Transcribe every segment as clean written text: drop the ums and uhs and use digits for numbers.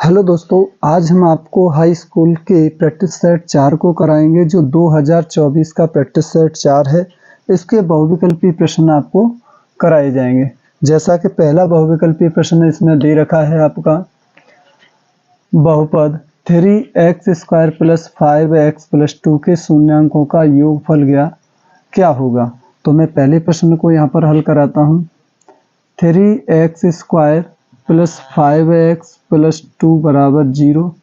Hello दोस्तों, आज हम आपको हाई स्कूल के प्रैक्टिस सेट 4 को कराएंगे जो 2024 का प्रैक्टिस सेट 4 है। इसके बहुविकल्पी प्रश्न आपको कराए जाएंगे। जैसा कि पहला बहुविकल्पी प्रश्न इसमें दे रखा है आपका बहुपद 3x² + 5x + 2 के शून्यांकों का योगफल क्या होगा। तो मैं पहले प्रश्न को यहाँ पर हल कराता हूँ। 3x² + 5x + 2 = 0।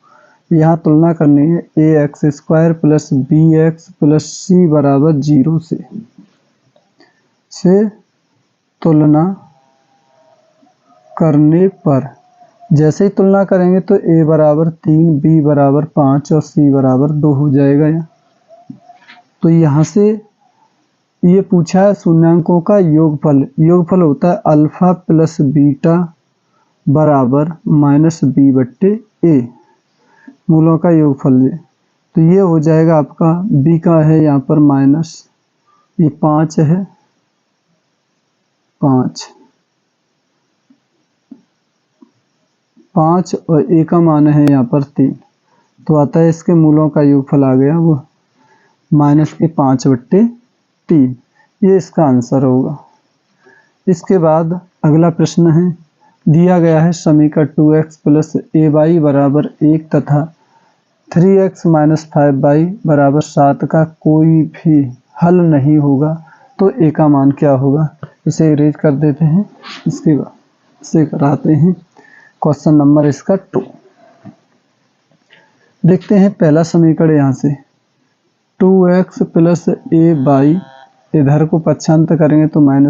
यहाँ तुलना करनी है ax² + bx + c = 0 से तुलना करने पर जैसे ही तुलना करेंगे तो a = 3, b = 5 और c = 2 हो जाएगा। तो यहाँ से ये पूछा है शून्यांकों का योगफल। योगफल होता है अल्फा प्लस बीटा बराबर -b/a, मूलों का योगफल। तो ये हो जाएगा आपका b का है यहाँ पर माइनस, ये 5 है, 5 और a का मान है यहाँ पर 3। तो आता है इसके मूलों का योगफल आ गया वो -5/3। ये इसका आंसर होगा। इसके बाद अगला प्रश्न है, दिया गया है समीकरण 2x + ay = 1 तथा 3x - 5y = 7 का कोई भी हल नहीं होगा तो a का मान क्या होगा। इसे इरेज कर देते हैं। इसके बाद इसे कराते हैं क्वेश्चन नंबर इसका 2। देखते हैं पहला समीकरण यहाँ से 2x + ay, इधर को पक्षांतर करेंगे तो -a =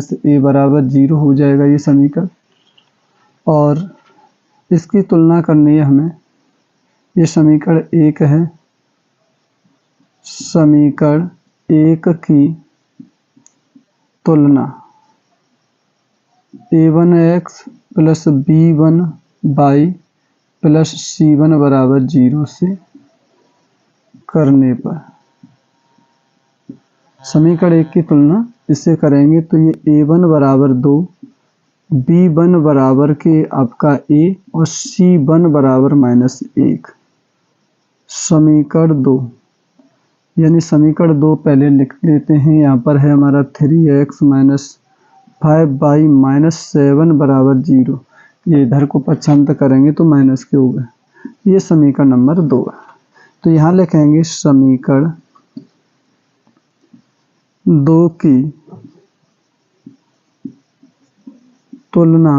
0 हो जाएगा ये समीकरण। और इसकी तुलना करनी है हमें। ये समीकरण 1 है। समीकरण 1 की तुलना a1x + b1y + c1 = 0 से करने पर समीकरण 1 की तुलना इससे करेंगे तो ये a1 = 2, b1 बराबर के आपका a और c1 = -1। समीकरण 2 यानी समीकरण 2 पहले लिख लेते हैं। यहाँ पर है हमारा 3x - 5y - 7 = 0। ये इधर को पक्षांतर करेंगे तो माइनस के होगा। ये समीकरण नंबर 2 है। तो यहाँ लिखेंगे समीकरण 2 की तुलना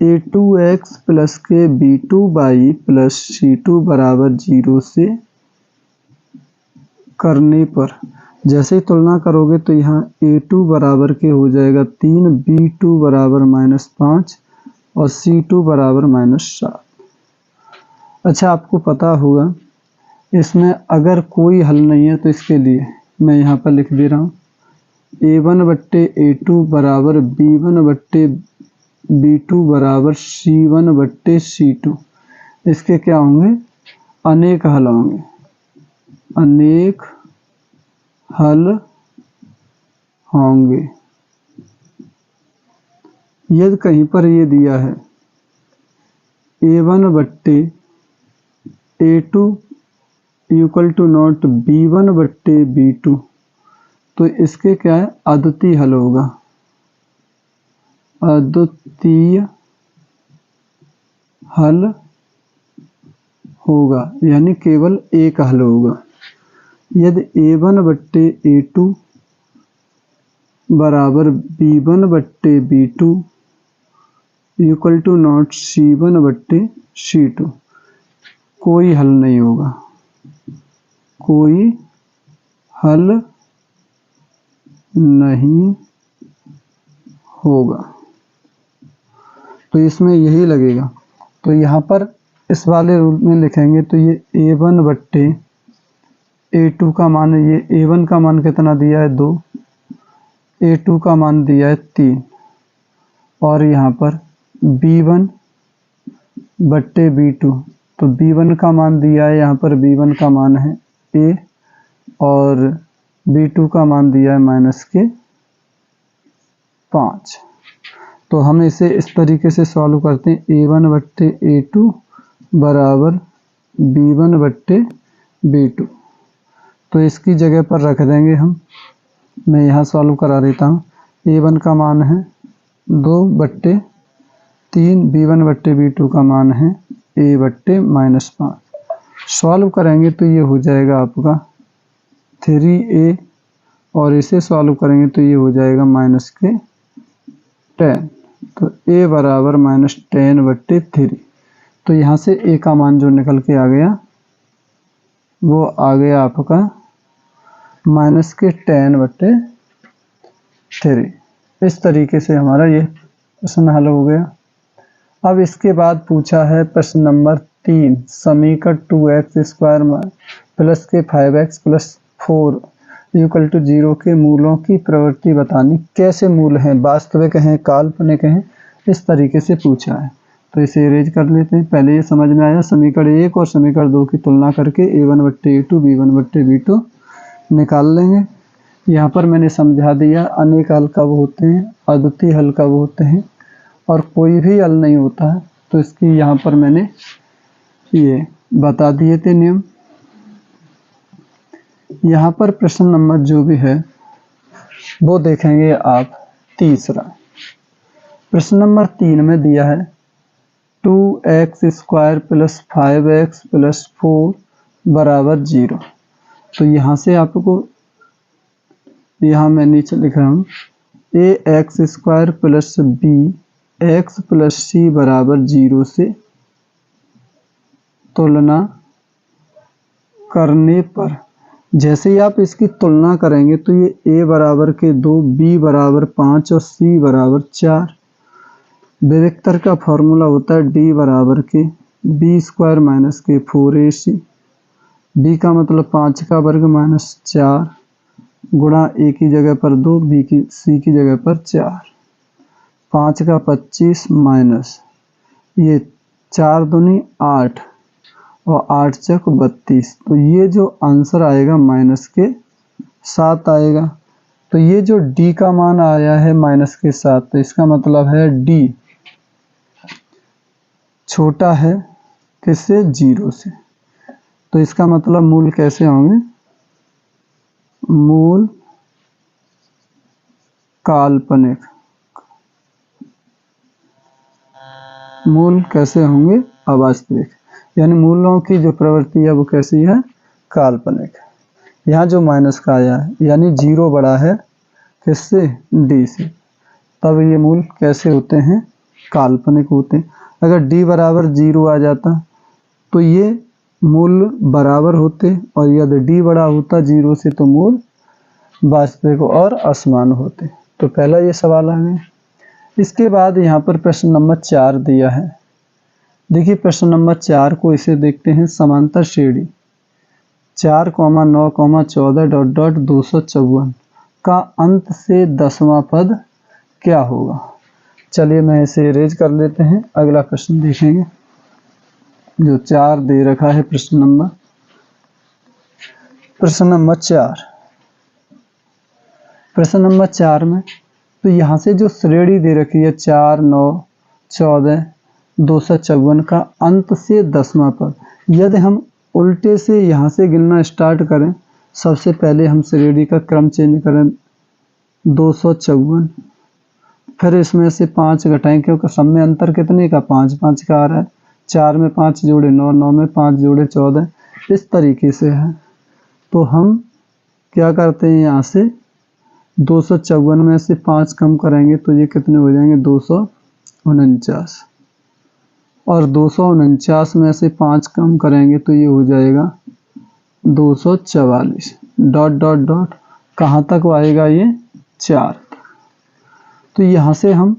a2x + के b2y + c2 = 0 से करने पर जैसे ही तुलना करोगे तो यहाँ a2 बराबर के हो जाएगा 3, b2 = -5 और c2 = -7। अच्छा, आपको पता होगा इसमें अगर कोई हल नहीं है तो इसके लिए मैं यहाँ पर लिख दे रहा हूँ a1/a2 = b1/b2 = c1/c2। इसके क्या होंगे, अनेक हल होंगे। अनेक हल होंगे। यदि कहीं पर ये दिया है a1/a2 = b1/b2 तो इसके क्या है, अद्वितीय हल होगा। अद्वितीय हल होगा यानी केवल एक हल होगा। यदि a1/a2 = b1/b2 = c1/c2, कोई हल नहीं होगा। कोई हल नहीं होगा तो इसमें यही लगेगा। तो यहाँ पर इस वाले रूप में लिखेंगे तो ये a1/a2 का मान है, ये a1 का मान कितना दिया है 2, a2 का मान दिया है 3 और यहाँ पर b1/b2 तो b1 का मान दिया है, यहाँ पर b1 का मान है a और b2 का मान दिया है -5। तो हम इसे इस तरीके से सॉल्व करते हैं, a1/a2 बराबर b1/b2। तो इसकी जगह पर रख देंगे हम, मैं यहाँ सॉल्व करा देता हूँ। a1 का मान है 2/3, b1/b2 का मान है a/-5। सॉल्व करेंगे तो ये हो जाएगा आपका 3a, और इसे सॉल्व करेंगे तो ये हो जाएगा -10। तो a बराबर -10/3। तो यहाँ से a का मान जो निकल के आ गया वो आ गया आपका -10/3। इस तरीके से हमारा ये प्रश्न हल हो गया। अब इसके बाद पूछा है प्रश्न नंबर 3, समीकरण 2x² प्लस के 5x प्लस 4 = 0 के मूलों की प्रवृत्ति बतानी। कैसे मूल हैं, वास्तविक हैं, काल्पनिक हैं, इस तरीके से पूछा है। तो इसे इरेज कर लेते हैं। पहले ये समझ में आया, समीकरण 1 और समीकरण 2 की तुलना करके a1/a2 b1/b2 निकाल लेंगे। यहाँ पर मैंने समझा दिया अनेक हल कब होते हैं, अद्वितीय हल कब होते हैं, और कोई भी हल नहीं होता है। तो इसकी यहाँ पर मैंने ये बता दिए थे नियम। यहाँ पर प्रश्न नंबर जो भी है वो देखेंगे आप। तीसरा प्रश्न नंबर 3 में दिया है 2x² प्लस 5x प्लस 4 बराबर 0। तो यहाँ से आपको, यहाँ मैं नीचे लिख रहा हूँ, ax² plus bx plus c बराबर 0 से तुलना करने पर, जैसे ही आप इसकी तुलना करेंगे तो ये a बराबर के 2, b बराबर 5 और c बराबर 4। विविक्तर का फॉर्मूला होता है d बराबर के b² माइनस के 4ac। b का मतलब 5 का वर्ग माइनस 4 गुणा a की जगह पर 2, c की जगह पर 4। 5 का 25 माइनस ये 4 दूनी 8 और 8 चक 32। तो ये जो आंसर आएगा माइनस के 7 आएगा। तो ये जो d का मान आया है माइनस के 7, तो इसका मतलब है d छोटा है किससे, 0 से। तो इसका मतलब मूल कैसे होंगे, मूल काल्पनिक। मूल कैसे होंगे, अवास्तविक। यानी मूलों की जो प्रवृत्ति है वो कैसी है, काल्पनिक। यहाँ जो माइनस का आया है यानी 0 बड़ा है किससे, d से, तब ये मूल कैसे होते हैं, काल्पनिक होते हैं। अगर d बराबर 0 आ जाता तो ये मूल बराबर होते, और यदि d बड़ा होता 0 से तो मूल वास्तविक और असमान होते। तो पहला ये सवाल आ गया। इसके बाद यहाँ पर प्रश्न नंबर 4 दिया है। देखिए प्रश्न नंबर 4 को इसे देखते हैं, समांतर श्रेणी 4,9,14 ... 254 का अंत से 10वां पद क्या होगा। चलिए मैं इसे इरेज कर लेते हैं। अगला प्रश्न देखेंगे जो 4 दे रखा है। प्रश्न नंबर 4, प्रश्न नंबर 4 में तो यहाँ से जो श्रेणी दे रखी है 4, 9, 14, 254 का अंत से 10वां पद, यदि हम उल्टे से यहाँ से गिनना स्टार्ट करें, सबसे पहले हम श्रेणी का क्रम चेंज करें 254, फिर इसमें से 5 घटाएं क्योंकि सब में अंतर कितने का, 5 5 का आ रहा है। 4 में 5 जोड़े 9, 9 में 5 जोड़े 14, इस तरीके से है। तो हम क्या करते हैं, यहाँ से 254 में से 5 कम करेंगे तो ये कितने हो जाएंगे, 249, और 249 में से 5 कम करेंगे तो ये हो जाएगा 244 ... कहाँ तक आएगा ये, 4। तो यहाँ से हम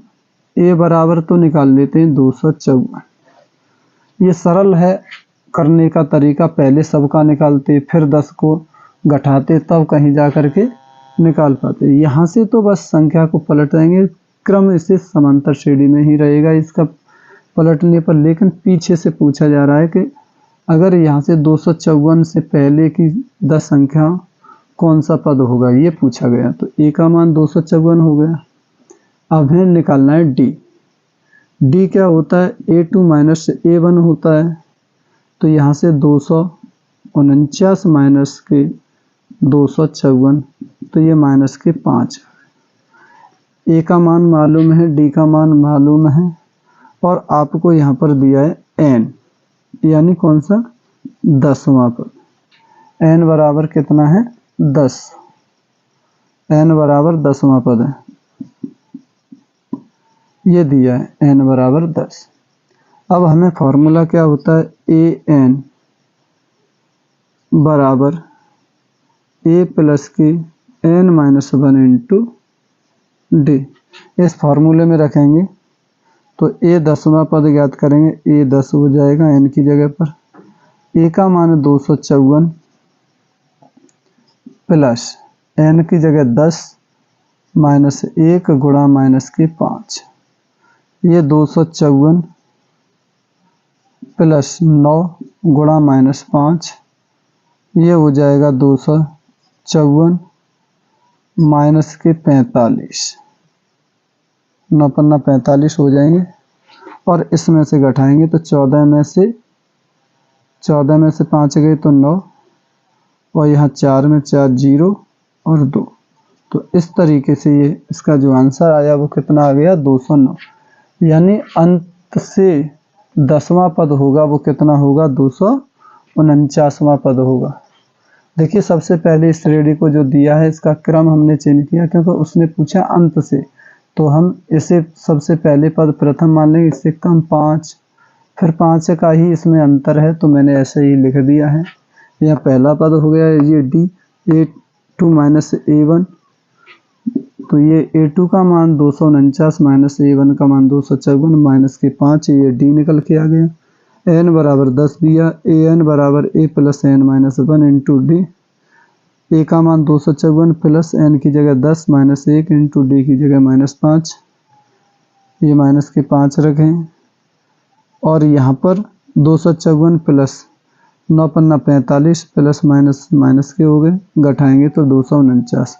a बराबर तो निकाल लेते हैं 254। ये सरल है करने का तरीका, पहले सबका निकालते फिर 10 को घटाते तब कहीं जा कर के निकाल पाते। यहाँ से तो बस संख्या को पलट देंगे, क्रम इसे समांतर श्रेणी में ही रहेगा इसका पलटने पर। लेकिन पीछे से पूछा जा रहा है कि अगर यहाँ से 254 से पहले की 10 संख्या कौन सा पद होगा, ये पूछा गया। तो a का मान 254 हो गया। अब हमें निकालना है डी। डी क्या होता है, A2 माइनस A1 होता है। तो यहाँ से 249 माइनस के 254, तो ये माइनस के 5। ए का मान मालूम है, डी का मान मालूम है, और आपको यहाँ पर दिया है एन, यानी कौन सा, 10वां पद। एन बराबर कितना है, 10। एन बराबर 10वां पद है, ये दिया है एन बराबर 10। अब हमें फॉर्मूला क्या होता है, ए एन बराबर ए प्लस के एन माइनस 1 इंटू डी। इस फार्मूले में रखेंगे तो ए 10वां पद ज्ञात करेंगे, ए 10 हो जाएगा एन की जगह पर। ए का मान 254 प्लस एन की जगह 10 माइनस 1 गुणा माइनस के 5। ये 254 प्लस 9 गुणा माइनस 5, ये हो जाएगा 254 माइनस के 45। 9 पन्ना 45 हो जाएंगे, और इसमें से घटाएंगे तो 14 में से 5 गए तो 9, और यहाँ 4 में 4 0 और 2। तो इस तरीके से ये इसका जो आंसर आया वो कितना आ गया, 209। यानी अंत से 10वां पद होगा वो कितना होगा, 249वां पद होगा। देखिए सबसे पहले इस श्रेणी को जो दिया है इसका क्रम हमने चेंज किया, क्योंकि उसने पूछा अंत से, तो हम इसे सबसे पहले पद प्रथम मान लेंगे, इससे कम 5, फिर 5 का ही इसमें अंतर है तो मैंने ऐसे ही लिख दिया है। यह पहला पद हो गया, ये डी A2 माइनस A1, तो ये A2 का मान 249 माइनस A1 का मान 254 माइनस के 5, ये डी निकल के आ गया। एन बराबर 10 दिया, ए एन बराबर A plus N minus 1 into D. A का मान 254 प्लस एन की जगह 10 माइनस 1 इंटू डी की जगह माइनस 5, ये माइनस के 5 रखें, और यहाँ पर 254 प्लस 9 पन्ना 45 प्लस माइनस माइनस के हो गए, घटाएंगे तो 249,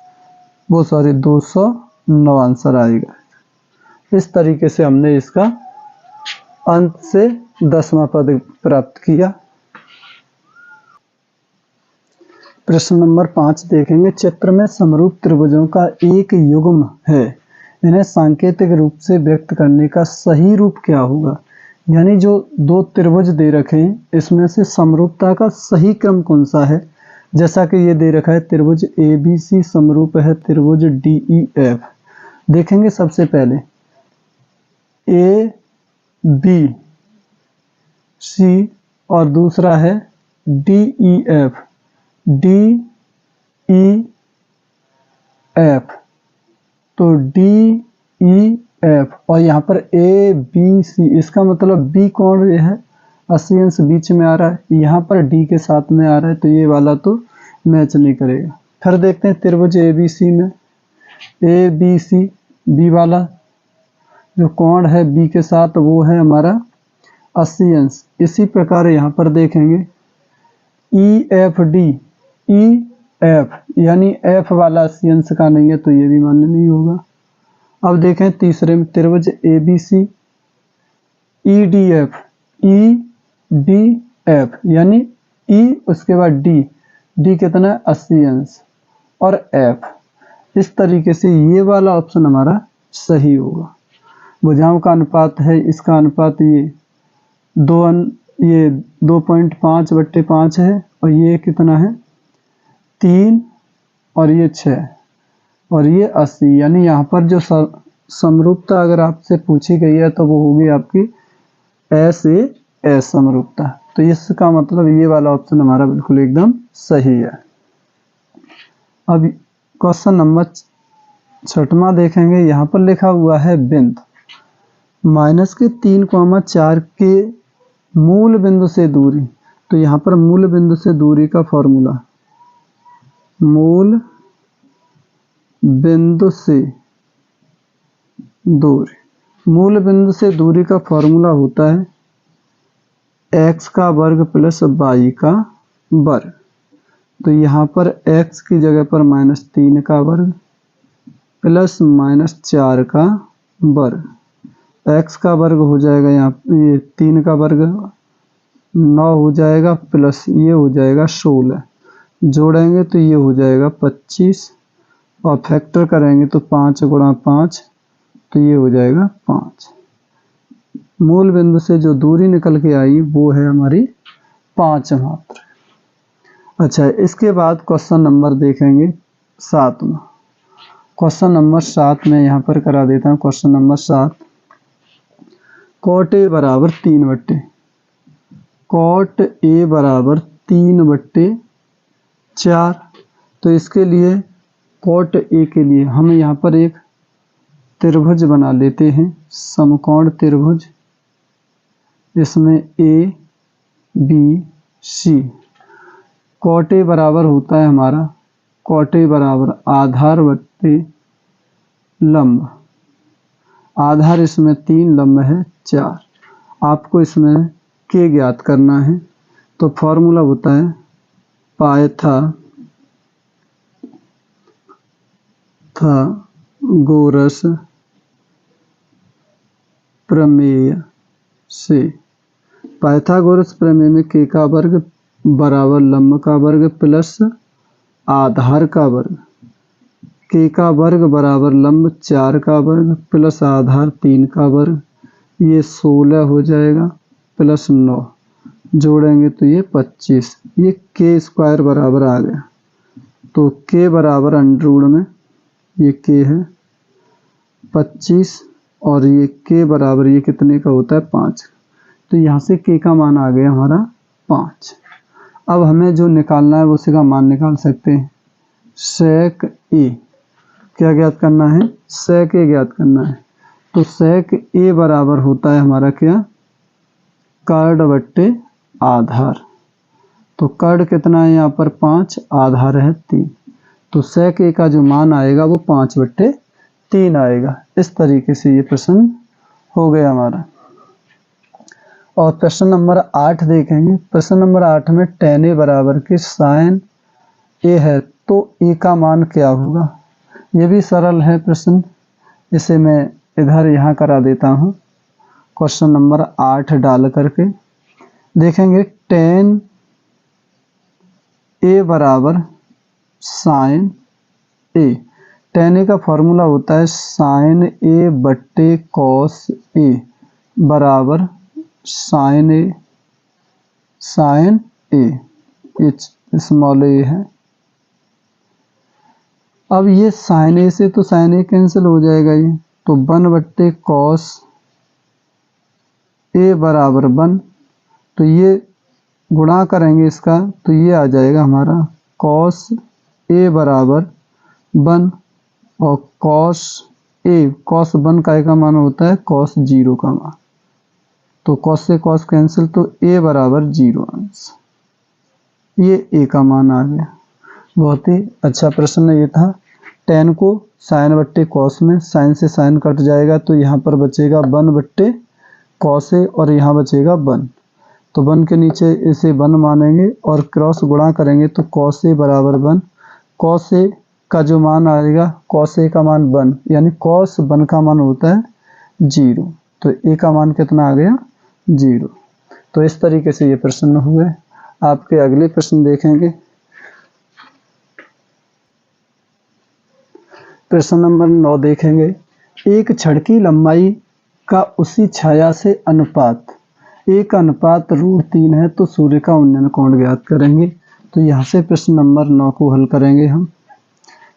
वो सॉरी 209 आंसर आएगा। इस तरीके से हमने इसका अंत से 10वां पद प्राप्त किया। प्रश्न नंबर 5 देखेंगे। चित्र में समरूप त्रिभुजों का एक युग्म है, इन्हें सांकेतिक रूप से व्यक्त करने का सही रूप क्या होगा। यानी जो दो त्रिभुज दे रखे हैं इसमें से समरूपता का सही क्रम कौन सा है। जैसा कि ये दे रखा है त्रिभुज ABC समरूप है त्रिभुज DEF। देखेंगे सबसे पहले ABC और दूसरा है DEF। तो DEF और यहाँ पर ABC, इसका मतलब B कोण ये है 80 अंश बीच में आ रहा है, यहाँ पर D के साथ में आ रहा है, तो ये वाला तो मैच नहीं करेगा। फिर देखते हैं त्रिभुज ABC में ABC B वाला जो कोण है B के साथ वो है हमारा 80 अंश। इसी प्रकार यहाँ पर देखेंगे EFD, EF यानी F वाला 80 अंश का नहीं है तो ये भी मान्य नहीं होगा। अब देखें तीसरे में त्रिभुज ABC EDF, EDF यानी E उसके बाद D कितना 80 अंश और F। इस तरीके से ये वाला ऑप्शन हमारा सही होगा। भुजाओं का अनुपात है, इसका अनुपात ये 2.5/5 है, और ये कितना है 3 और ये 6 और ये 80। यानी यहाँ पर जो समरूपता अगर आपसे पूछी गई है तो वो होगी आपकी SAS समरूपता। तो इसका मतलब ये वाला ऑप्शन हमारा बिल्कुल एकदम सही है। अब क्वेश्चन नंबर 6वां देखेंगे। यहाँ पर लिखा हुआ है बिंदु -3,4 के मूल बिंदु से दूरी। तो यहाँ पर मूल बिंदु से दूरी का फॉर्मूला, मूल बिंदु से दूरी का फॉर्मूला होता है x का वर्ग प्लस y का वर्ग। तो यहाँ पर x की जगह पर -3 का वर्ग प्लस -4 का वर्ग, x का वर्ग हो जाएगा यहाँ ये 3 का वर्ग 9 हो जाएगा, प्लस ये हो जाएगा 16, जोड़ेंगे तो ये हो जाएगा 25 और फैक्टर करेंगे तो 5 गुणा 5 तो ये हो जाएगा 5। मूल बिंदु से जो दूरी निकल के आई वो है हमारी 5 मात्र। अच्छा, इसके बाद क्वेश्चन नंबर देखेंगे 7वां। क्वेश्चन नंबर 7 में यहाँ पर करा देता हूँ। क्वेश्चन नंबर 7, कॉट ए बराबर 3/, कॉट ए बराबर 3/4। तो इसके लिए कॉट ए के लिए हम यहाँ पर एक त्रिभुज बना लेते हैं, समकोण त्रिभुज। इसमें A B C, cot A बराबर होता है हमारा, कॉट ए बराबर आधार बट्टे लंब, आधार इसमें 3, लंब है 4। आपको इसमें के ज्ञात करना है, तो फॉर्मूला होता है पाइथागोरस प्रमेय से। पाइथागोरस प्रमेय में के का वर्ग बराबर लंब का वर्ग प्लस आधार का वर्ग, के का वर्ग बराबर लंब 4 का वर्ग प्लस आधार 3 का वर्ग, ये 16 हो जाएगा, प्लस 9 जोड़ेंगे तो ये 25। ये के स्क्वायर बराबर आ गया, तो के बराबर अंडर में ये के है 25 और ये के बराबर ये कितने का होता है 5। तो यहाँ से के का मान आ गया हमारा 5। अब हमें जो निकालना है वो उसी का मान निकाल सकते हैं। सेक ए क्या ज्ञात करना है, सेक ए ज्ञात करना है। तो सेक ए बराबर होता है हमारा क्या, कर्ड बट्टे आधार। तो कर्ड कितना है यहाँ पर 5, आधार है 3। तो सेक ए का जो मान आएगा वो 5/3 आएगा। इस तरीके से ये प्रश्न हो गया हमारा। और प्रश्न नंबर 8 देखेंगे। प्रश्न नंबर 8 में tan ए बराबर के sin ए है, तो ए का मान क्या होगा। ये भी सरल है प्रश्न, इसे मैं इधर यहाँ करा देता हूँ। क्वेश्चन नंबर 8 डाल करके देखेंगे, tan ए बराबर sin ए। tan ए का फॉर्मूला होता है sin ए बट्टे cos ए बराबर sin ए, sin ए, ये स्मॉल ए है। अब ये sin ए से तो sin ए कैंसिल हो जाएगा, ये तो 1/cos ए बराबर 1। तो ये गुणा करेंगे इसका तो ये आ जाएगा हमारा cos ए बराबर 1 और cos ए, cos 1 का मान होता है cos 0 का मान। तो cos से cos कैंसिल, तो a बराबर 0 आंसर। ये a का मान आ गया। बहुत ही अच्छा प्रश्न ये था। tan को sin बट्टे cos में, sin से sin कट जाएगा तो यहाँ पर बचेगा 1/cos a और यहाँ बचेगा 1। तो 1 के नीचे इसे 1 मानेंगे और क्रॉस गुणा करेंगे तो cos a बराबर 1। cos a का जो मान आएगा, cos a का मान 1, यानी cos 1 का मान होता है 0। तो a का मान कितना आ गया 0। तो इस तरीके से ये प्रश्न हुए। आपके अगले प्रश्न देखेंगे। प्रश्न नंबर 9 देखेंगे। एक छड़ की लंबाई का उसी छाया से अनुपात 1:3 है, तो सूर्य का उन्नयन कोण ज्ञात करेंगे। तो यहाँ से प्रश्न नंबर 9 को हल करेंगे हम।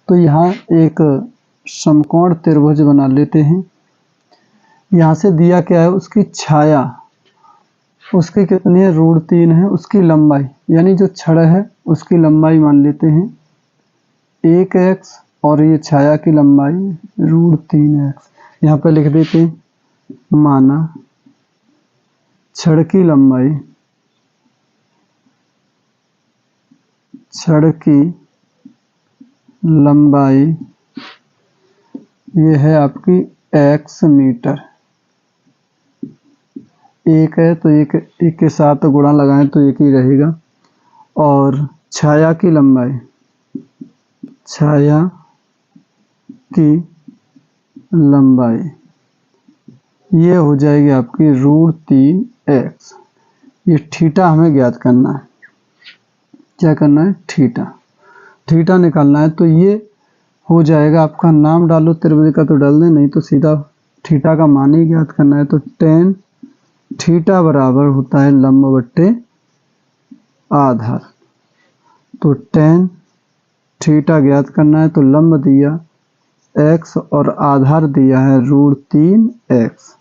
तो यहाँ एक समकोण त्रिभुज बना लेते हैं। यहाँ से दिया क्या है, उसकी छाया, उसकी कितनी है, √3 है। उसकी लंबाई यानी जो छड़ है उसकी लंबाई मान लेते हैं 1x और ये छाया की लंबाई √3x। यहाँ पे लिख देते हैं, माना छड़ की लंबाई, छड़ की लंबाई ये है आपकी x मीटर। एक है तो एक के साथ गुणा लगाएं तो एक ही रहेगा। और छाया की लंबाई, छाया की लंबाई ये हो जाएगी आपकी √3x। ये थीटा हमें ज्ञात करना है। क्या करना है? थीटा। थीटा निकालना है। तो ये हो जाएगा आपका, नाम डालो त्रिभुज का तो डाल दें, नहीं तो सीधा थीटा का मान ही ज्ञात करना है। तो tan थीटा बराबर होता है लंब बट्टे आधार। तो tan थीटा ज्ञात करना है। तो लंब दिया x और आधार दिया है √3x।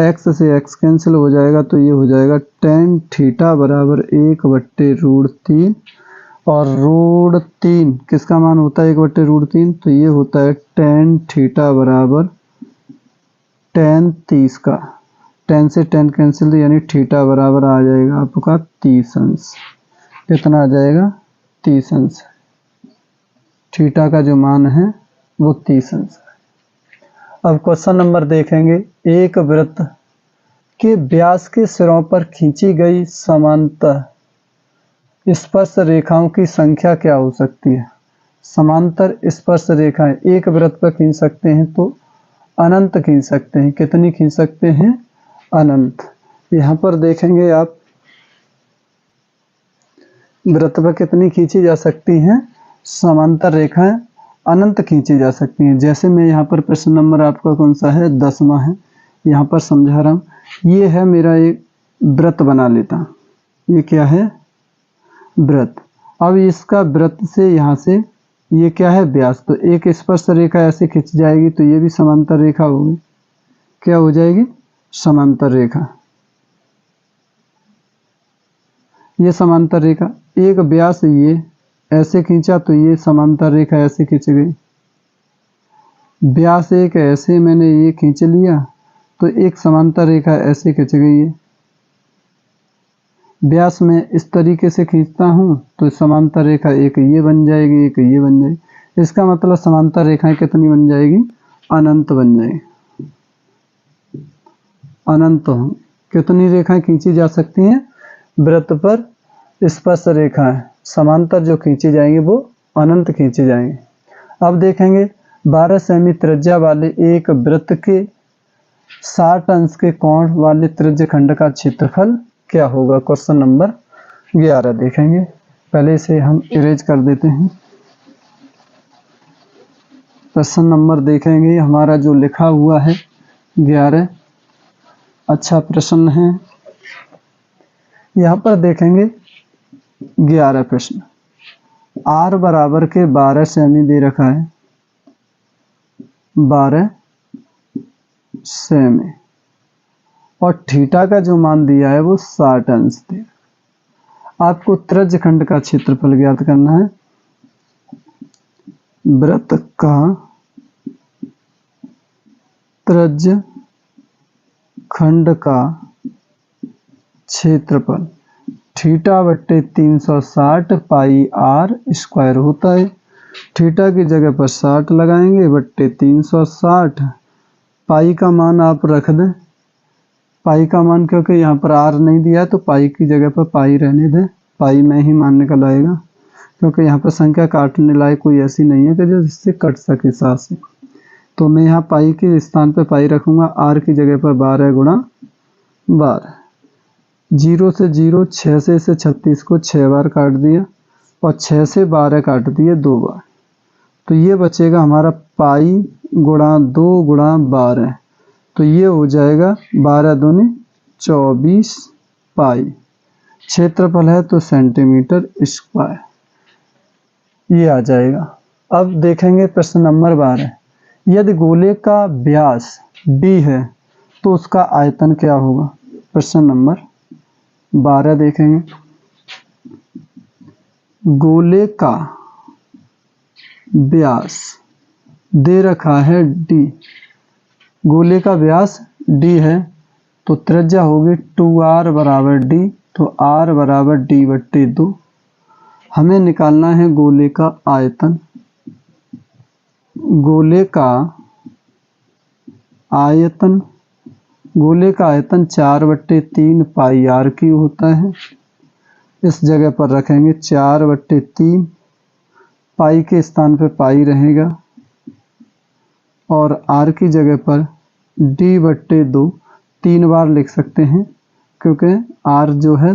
x से x कैंसिल हो जाएगा, तो ये हो जाएगा tan थीटा बराबर 1/√3। और √3 किसका मान होता है? 1/√3। तो ये होता है tan थीटा बराबर tan 30 का। tan से tan कैंसिल, यानी थीटा बराबर आ जाएगा आपका 30 अंश। कितना आ जाएगा? 30 अंश। थीटा का जो मान है वो 30 अंश है। अब क्वेश्चन नंबर देखेंगे। एक वृत्त के व्यास के सिरों पर खींची गई समांतर स्पर्श रेखाओं की संख्या क्या हो सकती है? समांतर स्पर्श रेखाएं एक वृत्त पर खींच सकते हैं तो अनंत खींच सकते हैं। कितनी खींच सकते हैं? अनंत। यहाँ पर देखेंगे आप, वृत्त पर कितनी खींची जा सकती हैं? समांतर रेखाएं अनंत खींची जा सकती हैं। जैसे मैं यहाँ पर प्रश्न नंबर आपका कौन सा है? 10वां है। यहाँ पर समझा रहा हूँ। ये है मेरा एक वृत्त बना लेता हूँ। ये क्या है? वृत्त। अब इसका वृत्त से यहाँ से ये क्या है? व्यास। तो एक स्पर्श रेखा ऐसे खिंच जाएगी, तो ये भी समांतर रेखा होगी। क्या हो जाएगी? समांतर रेखा। ये समांतर रेखा। एक व्यास ये ऐसे खींचा, तो ये समांतर रेखा ऐसे खींच गई। व्यास एक ऐसे मैंने ये खींच लिया, तो एक समांतर रेखा ऐसे खींच गई है। व्यास में इस तरीके से खींचता हूँ, तो समांतर रेखा एक ये बन जाएगी, एक ये बन जाएगी। इसका मतलब समांतर रेखाएं कितनी बन जाएगी? अनंत बन जाएगी। अनंत हो। कितनी रेखाएं खींची जा सकती हैं? वृत्त पर स्पर्श रेखाएं समांतर जो खींची जाएंगी वो अनंत खींची जाएंगी। अब देखेंगे 12 सेमी त्रिज्या वाले एक वृत्त के 60 अंश के कोण वाले त्रिज्य खंड का क्षेत्रफल क्या होगा? क्वेश्चन नंबर 11 देखेंगे। पहले इसे हम इरेज कर देते हैं। प्रश्न नंबर देखेंगे हमारा जो लिखा हुआ है 11। अच्छा प्रश्न है। यहाँ पर देखेंगे 11 प्रश्न। r बराबर के 12 सेमी दे रखा है। 12 सेमी। और थीटा का जो मान दिया है वो 60 अंश दिया। आपको त्रिज्य खंड का क्षेत्रफल ज्ञात करना है। वृत्त का त्रिज्य खंड का क्षेत्रफल थीटा बट्टे 360 पाई r स्क्वायर होता है। थीटा की जगह पर 60 लगाएंगे, बट्टे 360। पाई का मान आप रख दें। पाई का मान, क्योंकि यहाँ पर r नहीं दिया है तो पाई की जगह पर पाई रहने दें। पाई में ही मान निकल आएगा, क्योंकि यहाँ पर संख्या काटने लायक कोई ऐसी नहीं है कि जो जिससे कट सके साथ से। तो मैं यहाँ पाई के स्थान पर पाई रखूँगा। r की जगह पर 12 गुणा 12। 0 से 0, 6 से इसे 36 को 6 बार काट दिया और 6 से 12 काट दिए 2 बार। तो ये बचेगा हमारा पाई गुणा 2 गुणा 12। तो ये हो जाएगा 12 दूनी 24 पाई। क्षेत्रफल है तो सेंटीमीटर स्क्वायर ये आ जाएगा। अब देखेंगे प्रश्न नंबर 12। यदि गोले का व्यास d है तो उसका आयतन क्या होगा? प्रश्न नंबर 12 देखेंगे। गोले का व्यास दे रखा है d। गोले का व्यास d है तो त्रिज्या होगी 2r बराबर d। तो r बराबर d बट्टे 2। हमें निकालना है गोले का आयतन। गोले का आयतन 4/3 पाई r क्यूब होता है। इस जगह पर रखेंगे 4/3। पाई के स्थान पे पाई रहेगा और r की जगह पर d/2। 3 बार लिख सकते हैं, क्योंकि r जो है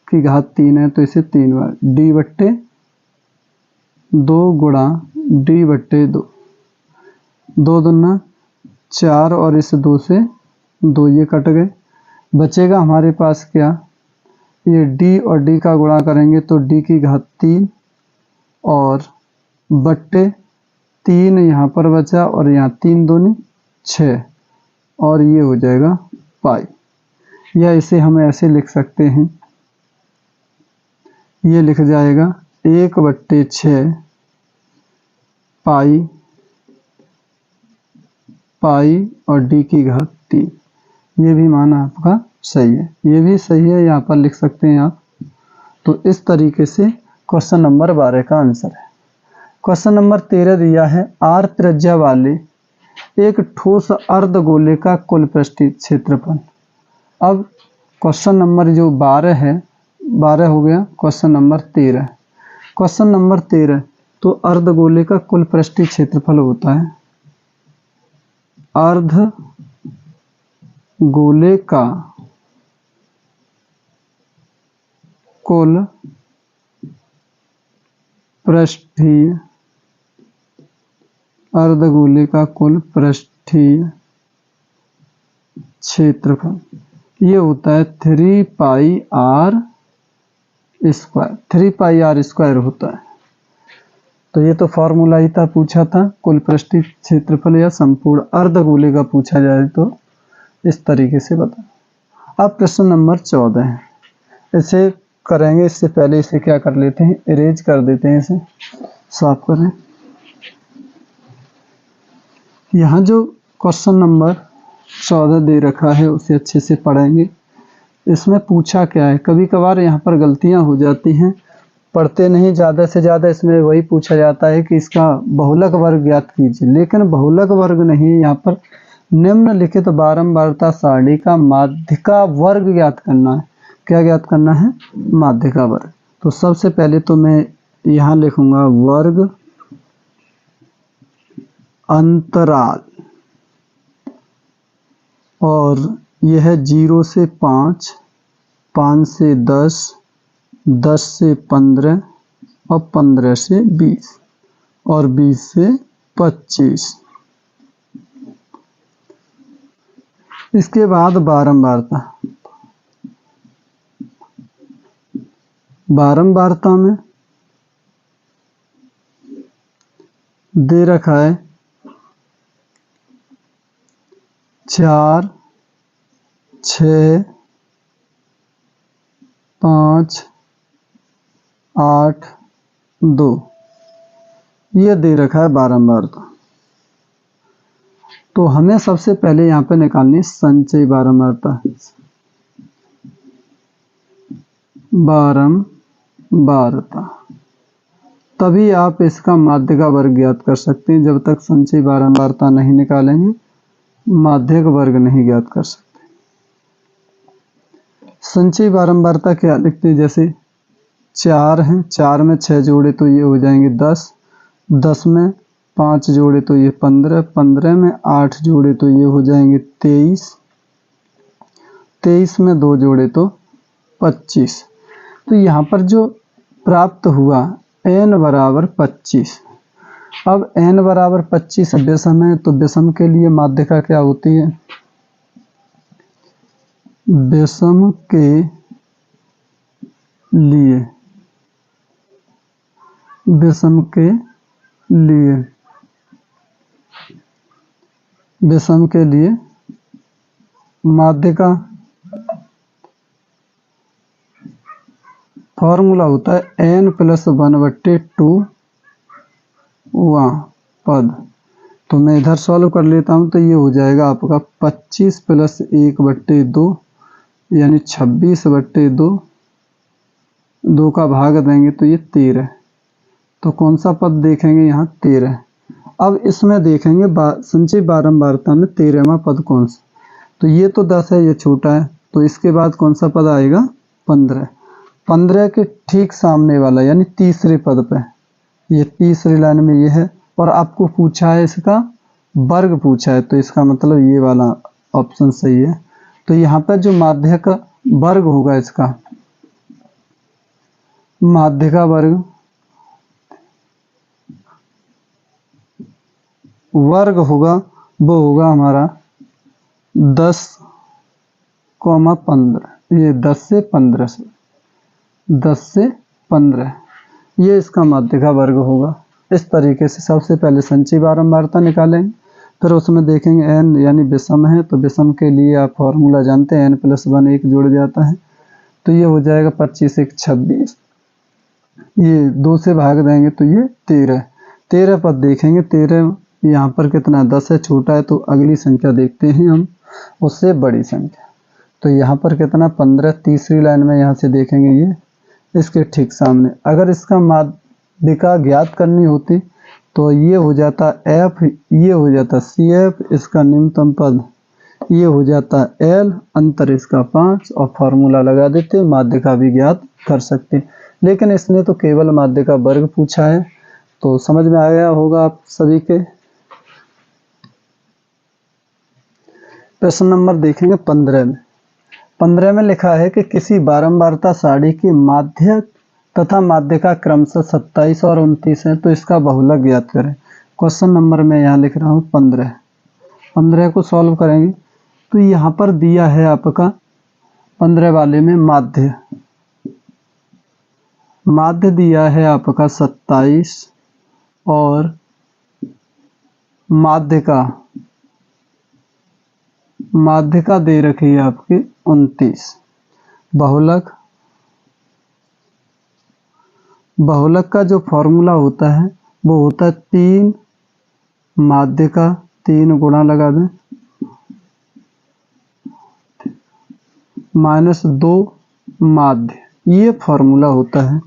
की घात 3 है, तो इसे 3 बार d/2 गुणा d/2, 2 दूना 4 और इस 2 से 2 ये कट गए। बचेगा हमारे पास क्या, ये d और d का गुणा करेंगे तो d की घात 3 और बट्टे 3 यहाँ पर बचा और यहाँ 3 दूनी 6 और ये हो जाएगा पाई। या इसे हम ऐसे लिख सकते हैं, ये लिख जाएगा 1/6 पाई और d की घात 3। ये भी मान आपका सही है, ये भी सही है, यहाँ पर लिख सकते हैं आप। तो इस तरीके से क्वेश्चन नंबर 12 का आंसर है। क्वेश्चन नंबर 13 दिया है, r त्रिज्या वाले एक ठोस अर्धगोले का कुल पृष्ठीय क्षेत्रफल। अब क्वेश्चन नंबर जो 12 है, 12 हो गया, क्वेश्चन नंबर 13। क्वेश्चन नंबर 13, तो अर्धगोले का कुल पृष्ठीय क्षेत्रफल होता है अर्धगोले का कुल पृष्ठीय, अर्धगोले का कुल पृष्ठीय क्षेत्रफल ये होता है 3πr², 3πr² होता है। तो ये तो फॉर्मूला ही था, पूछा था कुल पृष्ठीय क्षेत्रफल या संपूर्ण अर्धगोले का पूछा जाए तो इस तरीके से बता। अब प्रश्न नंबर 14 है, इसे करेंगे, इससे पहले इसे क्या कर लेते हैं, इरेज कर देते हैं, इसे साफ करें। यहाँ जो क्वेश्चन नंबर 14 दे रखा है उसे अच्छे से पढ़ेंगे। इसमें पूछा क्या है, कभी कभार यहाँ पर गलतियाँ हो जाती हैं, पढ़ते नहीं, ज़्यादा से ज़्यादा इसमें वही पूछा जाता है कि इसका बहुलक वर्ग ज्ञात कीजिए, लेकिन बहुलक वर्ग नहीं, यहाँ पर निम्नलिखित बारंबारता सारणी का माध्यिका वर्ग ज्ञात करना है। क्या ज्ञात करना है, माध्यिका वर्ग। तो सबसे पहले तो मैं यहाँ लिखूंगा वर्ग अंतराल, और यह है 0 से 5, 5 से 10, 10 से 15 और 15 से 20 और 20 से 25। इसके बाद बारंबारता, बारंबारता में दे रखा है 4, 6, 5, 8, 2, ये दे रखा है बारंबारता। तो हमें सबसे पहले यहाँ पे निकालनी है संचयी बारंबारता, बारंबारता, तभी आप इसका माध्यिका वर्ग ज्ञात कर सकते हैं। जब तक संचयी बारंबारता नहीं निकालेंगे माध्यिक वर्ग नहीं ज्ञात कर सकते। संचयी बारंबारता क्या लिखते हैं, जैसे 4 है, 4 में 6 जोड़े तो ये हो जाएंगे 10, 10 में 5 जोड़े तो ये 15, 15 में 8 जोड़े तो ये हो जाएंगे 23, 23 में 2 जोड़े तो 25। तो यहाँ पर जो प्राप्त हुआ n बराबर 25। अब n बराबर 25 विषम है, तो विषम के लिए माध्यिका क्या होती है, विषम के लिए, विषम के लिए, विषम के लिए माध्यिका फॉर्मूला होता है n+1/2 पद। तो मैं इधर सॉल्व कर लेता हूँ, तो ये हो जाएगा आपका 25 + 1/2 यानी 26/2, 2 का भाग देंगे तो ये 13। तो कौन सा पद देखेंगे यहाँ, 13। अब इसमें देखेंगे संचयी बारंबारता में 13वां पद कौन सा, तो ये तो 10 है, ये छोटा है, तो इसके बाद कौन सा पद आएगा, 15। 15 के ठीक सामने वाला यानी तीसरे पद पे, ये तीसरी लाइन में ये है, और आपको पूछा है इसका वर्ग पूछा है, तो इसका मतलब ये वाला ऑप्शन सही है। तो यहाँ पर जो माध्य का वर्ग होगा, इसका माध्य का वर्ग होगा, वो होगा हमारा 10,15। ये 10 से 15 ये इसका माध्य का वर्ग होगा। इस तरीके से सबसे पहले संचयी बारंबारता निकालेंगे, फिर उसमें देखेंगे n यानी विषम है, तो विषम के लिए आप फॉर्मूला जानते हैं, n+1 1 जुड़ जाता है, तो ये हो जाएगा 25 1 26। ये 2 से भाग देंगे तो ये 13 पर देखेंगे 13 यहाँ पर कितना 10 है, छोटा है, तो अगली संख्या देखते हैं हम, उससे बड़ी संख्या। तो यहाँ पर कितना 15, तीसरी लाइन में यहाँ से देखेंगे ये इसके ठीक सामने। अगर इसका माध्यिका ज्ञात करनी होती तो ये हो जाता f, ये हो जाता CF, इसका न्यूनतम पद ये हो जाता L, अंतर इसका 5, और फॉर्मूला लगा देते, माध्यिका भी ज्ञात कर सकते। लेकिन इसने तो केवल माध्यिका वर्ग पूछा है, तो समझ में आ गया होगा आप सभी के। प्रश्न नंबर देखेंगे 15 में लिखा है कि किसी बारंबारता सारणी की माध्य तथा माध्यिका क्रमशः 27 और 29 है, तो इसका बहुलक ज्ञात करें। क्वेश्चन नंबर में यहाँ लिख रहा हूँ 15 को सॉल्व करेंगे, तो यहाँ पर दिया है आपका 15 वाले में माध्य दिया है आपका 27 और माध्यिका दे रखी है आपकी 29। बहुलक का जो फॉर्मूला होता है वो होता है 3 माध्यिका 3 गुणा लगा दें -2 माध्य, ये फॉर्मूला होता है।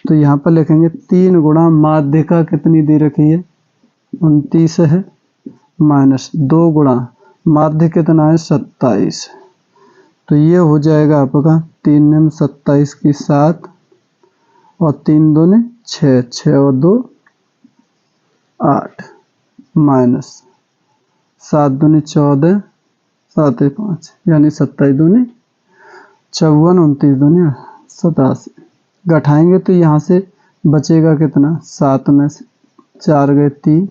तो यहाँ पर लिखेंगे 3 गुणा माध्यिका कितनी दे रखी है 29 है, -2 गुणा माध्य कितना है 27, तो ये हो जाएगा आपका 3 में 27 की 7 और 3 दूनी 6, 6 और 2 8 -7 दूनी 14, 7 5 यानी 27 दूनी 54, 29 दूनी 87। घटाएंगे तो यहाँ से बचेगा कितना, 7 में से 4 गए 3,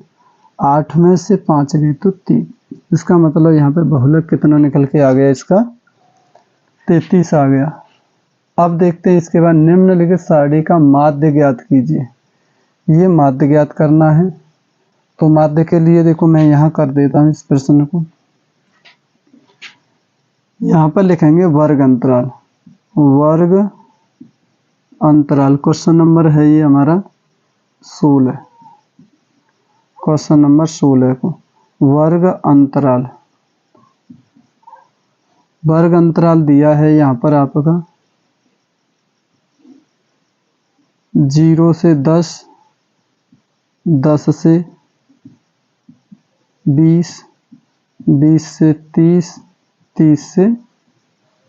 8 में से 5 गए तो 3। इसका मतलब यहाँ पे बहुलक कितना निकल के आ गया, इसका 33 आ गया। अब देखते हैं इसके बाद निम्नलिखित सारणी का माध्य ज्ञात कीजिए। ये माध्य ज्ञात करना है, तो माध्य के लिए देखो मैं यहाँ कर देता हूँ इस प्रश्न को। यहाँ पर लिखेंगे वर्ग अंतराल। क्वेश्चन नंबर है ये हमारा 16, क्वेश्चन नंबर 16 को वर्ग अंतराल दिया है यहाँ पर आपका 0 से 10, 10 से 20, 20 से 30, 30 से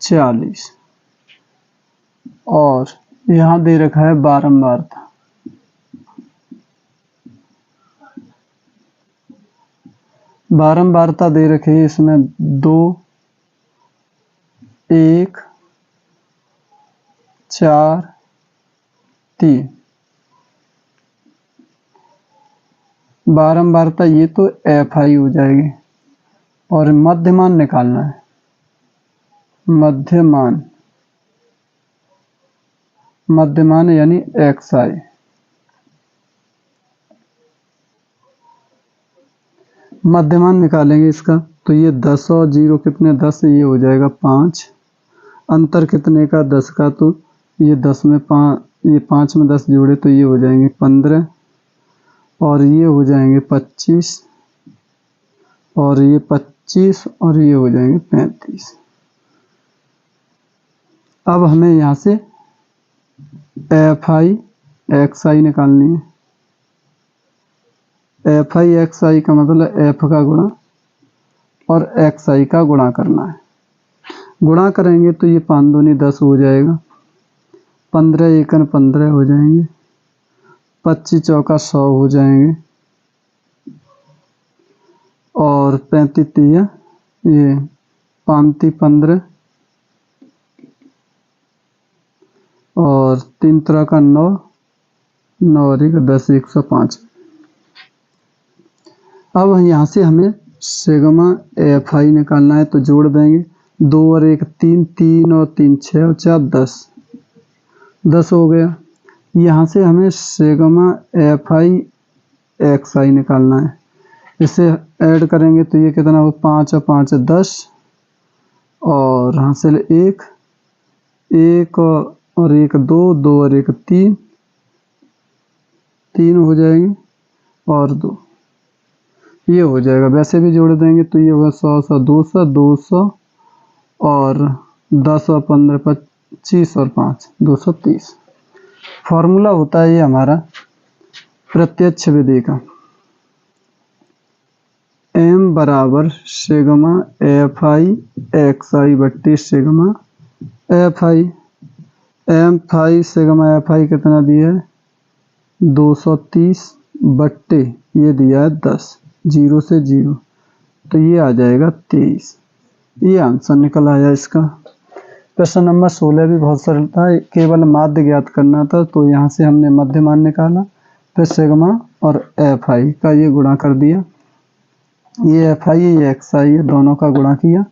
40, और यहाँ दे रखा है बारंबारता। बारंबारता दे रखी है इसमें 2, 1, 4, 3। बारंबारता ये तो FI हो जाएगी, और मध्यमान निकालना है, मध्यमान यानी XI। मध्यमान निकालेंगे इसका, तो ये 10 और 0 कितने 10, ये हो जाएगा 5। अंतर कितने का 10 का, तो ये 10 में 5, ये 5 में 10 जोड़े तो ये हो जाएंगे 15, और ये हो जाएंगे 25, और ये 25, और ये हो जाएंगे 35। अब हमें यहाँ से FI XI निकालनी है। FI XI का मतलब F का गुणा और XI का गुणा करना है। गुणा करेंगे तो ये 5 दूनी 10 हो जाएगा, 15 एकन 15 हो जाएंगे, 25 चौका 100 हो जाएंगे, और 35 तिया ये 5 15 और 3 तरह का 9, 9 और 1 10, 105। अब यहाँ से हमें सिग्मा एफ आई निकालना है, तो जोड़ देंगे 2 और 1 3, 3 और 3 6 और 4 10, 10 हो गया। यहाँ से हमें सिग्मा एफ आई एक्स आई निकालना है, इसे ऐड करेंगे तो ये कितना हो 5 और 5 10 और हासिल 1, 1 और 1 2, 2 और 1 3, 3 हो जाएंगे और 2 ये हो जाएगा। वैसे भी जोड़ देंगे तो ये होगा 100 100 200 200 और 10 और 15 25 और 5 230। फॉर्मूला होता है ये हमारा प्रत्यक्ष विधि का, m बराबर sigma F I X I बट्टी sigma F I. F I sigma F I कितना दिया है 230 बट्टे ये दिया है 10, 0 से 0 तो ये आ जाएगा 23। ये आंसर निकल आया इसका। प्रश्न नंबर 16 भी बहुत सरल था, केवल माध्य ज्ञात करना था, तो यहाँ से हमने मध्यमान निकाला, फिर सिग्मा और एफ आई का ये गुणा कर दिया, ये एफ आई ये एक्स आई है, दोनों का गुणा किया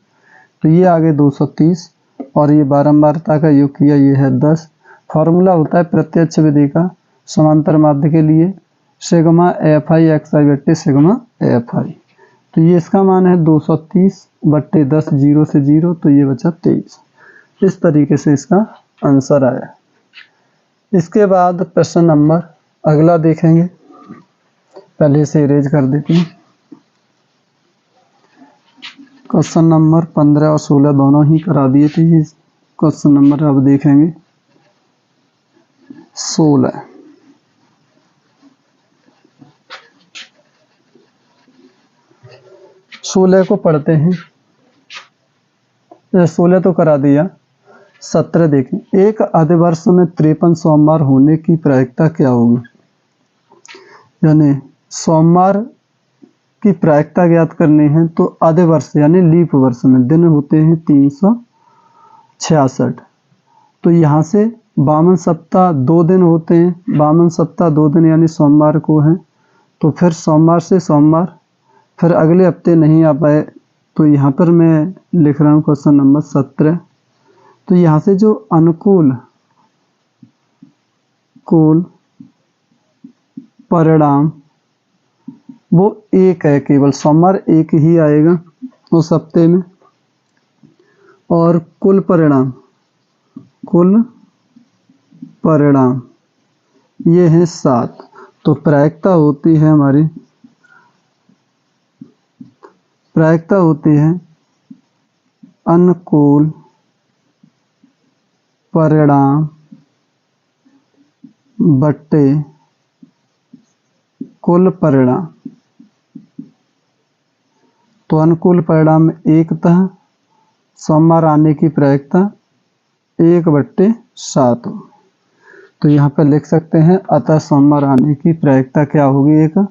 तो ये आगे 230 और ये बारंबारता का योग किया, ये है 10। फॉर्मूला होता है प्रत्यक्ष विधि का समांतर माध्य के लिए सिग्मा एफ आई एक्स आई बट्टे सिग्मा एफ आई। तो ये इसका मान है 230 बट्टे 10, 0 से 0 तो ये बचा 23। इस तरीके से इसका आंसर आया। इसके बाद प्रश्न नंबर अगला देखेंगे, पहले से इरेज कर देते हैं। क्वेश्चन नंबर 15 और 16 दोनों ही करा दिए थे। ये क्वेश्चन नंबर अब देखेंगे 16। सोलह को पढ़ते हैं। 16 तो करा दिया, 17 देखें। एक अधिवर्ष में 53 सोमवार होने की प्रायिकता क्या होगी? यानी सोमवार की प्रायिकता ज्ञात करनी है तो अधिवर्ष यानी लीप वर्ष में दिन होते हैं 366। तो यहाँ से 52 सप्ताह 2 दिन होते हैं, 52 सप्ताह 2 दिन यानी सोमवार को है, तो फिर सोमवार से सोमवार, फिर अगले हफ्ते नहीं आ पाए तो यहाँ पर मैं लिख रहा हूँ क्वेश्चन नंबर 17। तो यहाँ से जो अनुकूल परिणाम वो एक है, केवल सोमवार एक ही आएगा उस हफ्ते में, और कुल परिणाम ये है 7। तो प्रायिकता होती है हमारी, प्रायिकता होती है अनुकूल परिणाम बट्टे कुल परिणाम। तो अनुकूल परिणाम 1 था, सोमवार आने की प्रायिकता 1/7। तो यहाँ पर लिख सकते हैं अतः सोमवार आने की प्रायिकता क्या होगी, एक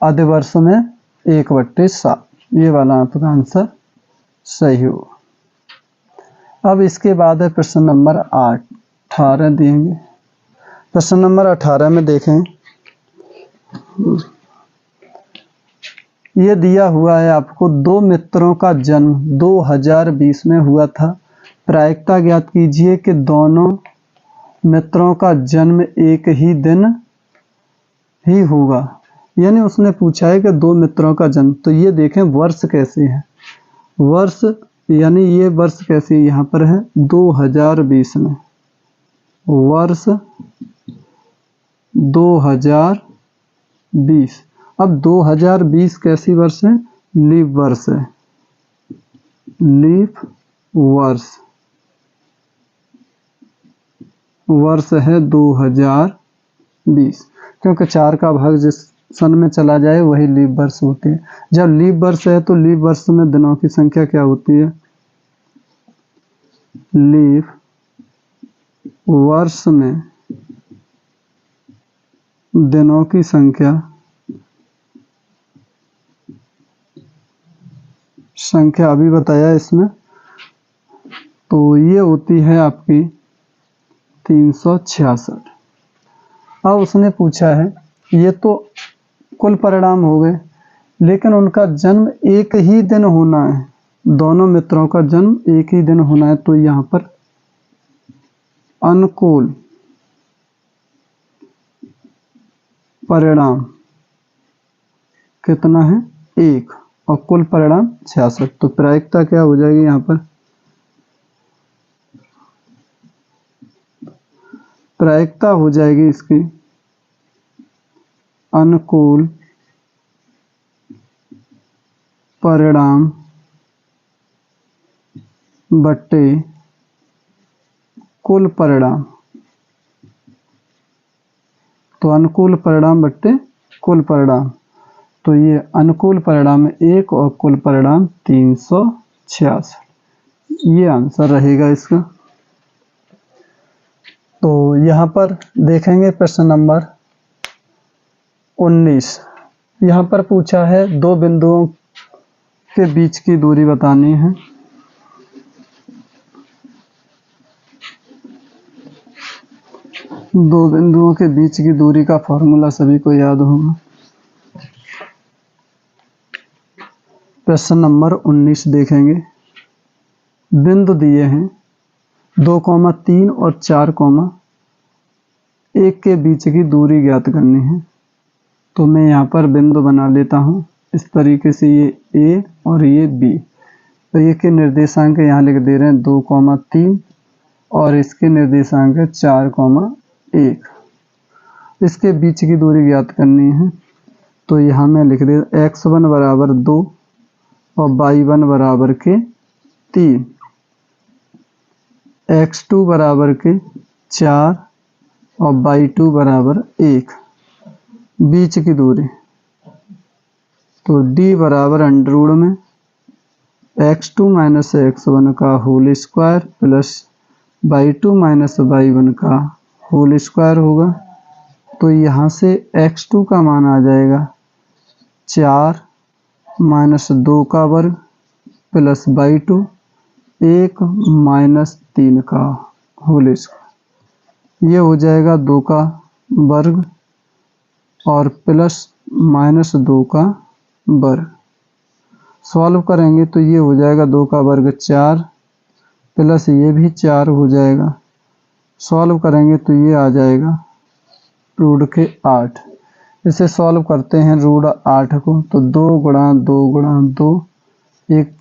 अधिवर्ष में 1/7। ये वाला आपका आंसर सही हो। अब इसके बाद है प्रश्न नंबर 18 देंगे। प्रश्न नंबर 18 में देखें, ये दिया हुआ है आपको, 2 मित्रों का जन्म 2020 में हुआ था। प्रायिकता ज्ञात कीजिए कि दोनों मित्रों का जन्म एक ही दिन ही होगा। यानी उसने पूछा है कि 2 मित्रों का जन्म, तो ये देखें वर्ष कैसे है, वर्ष यानी ये वर्ष कैसे यहाँ पर है 2020 में, वर्ष 2020। अब 2020 कैसी वर्ष है, लीप वर्ष है, लीप वर्ष है 2020, क्योंकि 4 का भाग जिस सन में चला जाए वही लीप वर्ष होती है। जब लीप वर्ष है तो लीप वर्ष में दिनों की संख्या क्या होती है, लीप वर्ष में दिनों की संख्या अभी बताया इसमें तो ये होती है आपकी 366। अब उसने पूछा है, ये तो कुल परिणाम हो गए, लेकिन उनका जन्म एक ही दिन होना है, दोनों मित्रों का जन्म एक ही दिन होना है। तो यहाँ पर अनुकूल परिणाम कितना है? 1, और कुल परिणाम 66। तो प्रायिकता क्या हो जाएगी यहाँ पर? प्रायिकता हो जाएगी इसकी अनुकूल परिणाम बट्टे कुल परिणाम। तो अनुकूल परिणाम बट्टे कुल परिणाम, तो ये अनुकूल परिणाम 1 और कुल परिणाम 366। ये आंसर रहेगा इसका। तो यहाँ पर देखेंगे प्रश्न नंबर 19। यहाँ पर पूछा है दो बिंदुओं के बीच की दूरी बतानी है। दो बिंदुओं के बीच की दूरी का फॉर्मूला सभी को याद होगा। प्रश्न नंबर 19 देखेंगे। बिंदु दिए हैं 2, 3 और 4, 1 के बीच की दूरी ज्ञात करनी है। तो मैं यहाँ पर बिंदु बना लेता हूँ इस तरीके से, ये ए और ये बी। तो ये के निर्देशांक यहाँ लिख दे रहे हैं 2, 3 और इसके निर्देशांक 4, 1। इसके बीच की दूरी ज्ञात करनी है। तो यहाँ मैं लिख दे x1 बराबर 2 और y1 बराबर के 3, x2 बराबर के 4 और y2 बराबर 1। बीच की दूरी तो d बराबर अंडर में x2 माइनस x1 का whole square plus y2 minus y1 का होल स्क्वायर होगा। तो यहाँ से x2 का मान आ जाएगा 4 माइनस 2 का वर्ग प्लस y2 1 माइनस 3 का होल स्क्वायर। ये हो जाएगा 2 का वर्ग और प्लस माइनस 2 का वर्ग। सॉल्व करेंगे तो ये हो जाएगा 2 का वर्ग 4 प्लस ये भी 4 हो जाएगा। सॉल्व करेंगे तो ये आ जाएगा रूट के 8। इसे सॉल्व करते हैं रूट 8 को, तो 2 गुणा 2 गुणा 2, एक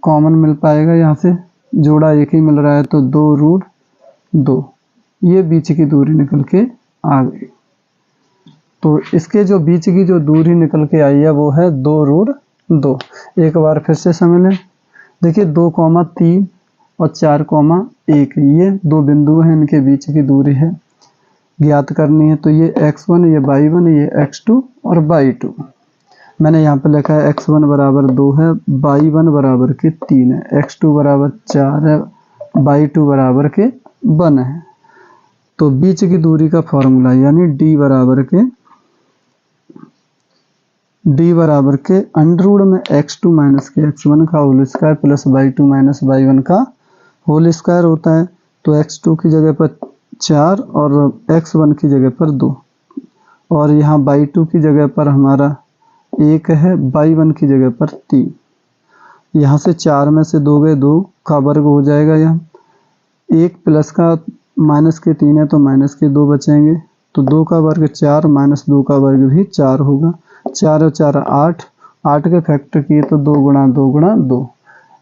कॉमन मिल पाएगा, यहाँ से जोड़ा एक ही मिल रहा है तो 2 रूट 2। ये बीच की दूरी निकल के आ गई। तो इसके जो बीच की जो दूरी निकल के आई है वो है 2 रूट 2। एक बार फिर से समझ लें। देखिए 2, 3 और 4, 1 ये दो बिंदु हैं, इनके बीच की दूरी है ज्ञात करनी है। तो ये x1, ये y1, ये x2 और y2। मैंने यहाँ पे लिखा है x1 बराबर 2 है, y1 बराबर के 3 है, x2 बराबर 4 है, y2 बराबर के 1 है। तो बीच की दूरी का फॉर्मूला यानी d बराबर के अंडर में x2 माइनस के x1 का whole square plus y2 minus y1 का होल स्क्वायर होता है। तो x2 की जगह पर 4 और x1 की जगह पर 2 और यहाँ y2 की जगह पर हमारा 1 है, y1 की जगह पर 3। यहाँ से 4 में से 2 गए, 2 का वर्ग हो जाएगा। यहाँ 1 प्लस का माइनस के 3 है तो माइनस के 2 बचेंगे। तो 2 का वर्ग 4 माइनस 2 का वर्ग भी 4 होगा। 4 और 4 8, 8 के फैक्टर किए तो 2 गुणा 2 गुणा 2,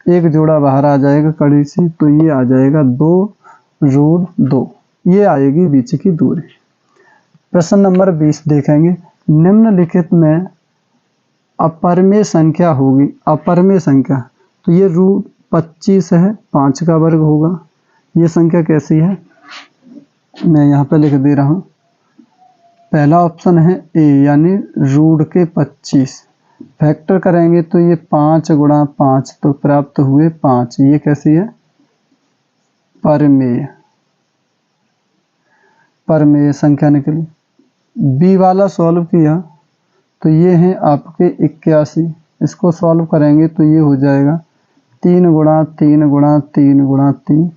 एक जोड़ा बाहर आ जाएगा कड़ी से, तो ये आ जाएगा 2 रूट 2। ये आएगी बीच की दूरी। प्रश्न नंबर 20 देखेंगे। निम्नलिखित में अपरिमेय संख्या होगी। अपरिमेय संख्या तो ये रूट 25 है, 5 का वर्ग होगा। ये संख्या कैसी है मैं यहाँ पे लिख दे रहा हूँ। पहला ऑप्शन है ए यानी रूट के 25। फैक्टर करेंगे तो ये 5 गुणा 5 तो प्राप्त हुए 5। ये कैसी है? परिमेय। परिमेय संख्या निकली। बी वाला सॉल्व किया तो ये है आपके 81। इसको सॉल्व करेंगे तो ये हो जाएगा 3 गुणा 3 गुणा 3 गुणा 3,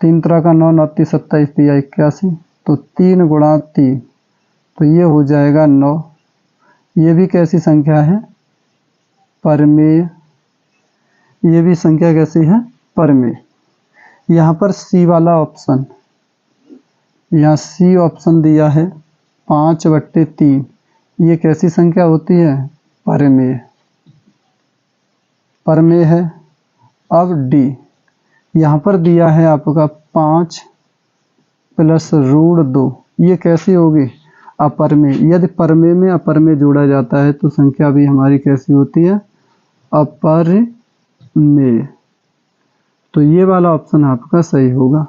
3 तरह का 9, 9 30 27 दिया 81, तो 3 गुणा 3, तो ये हो जाएगा 9। ये भी कैसी संख्या है? परमेय। ये भी संख्या कैसी है? परमेय। यहाँ पर सी वाला ऑप्शन, यहाँ सी ऑप्शन दिया है 5/3, ये कैसी संख्या होती है? परमेय। परमेय है। अब डी, यहाँ पर दिया है आपका 5 + √2, ये कैसी होगी? अपरमेय। यदि परमेय में अपरमेय जोड़ा जाता है तो संख्या भी हमारी कैसी होती है? अपरमेय। तो ये वाला ऑप्शन आपका सही होगा,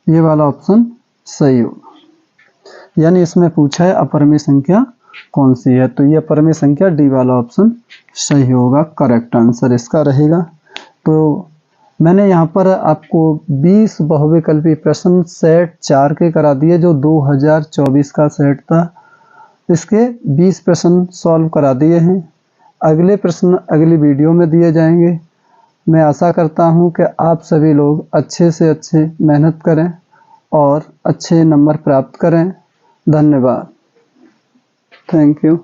ये वाला ऑप्शन सही होगा। यानी इसमें पूछा है अपरमेय संख्या कौन सी है, तो ये अपरमेय संख्या डी वाला ऑप्शन सही होगा, करेक्ट आंसर इसका रहेगा। तो मैंने यहाँ पर आपको 20 बहुविकल्पी प्रश्न सेट 4 के करा दिए, जो 2024 का सेट था। इसके 20 प्रश्न सॉल्व करा दिए हैं। अगले प्रश्न अगली वीडियो में दिए जाएंगे। मैं आशा करता हूँ कि आप सभी लोग अच्छे से अच्छे मेहनत करें और अच्छे नंबर प्राप्त करें। धन्यवाद। Thank you.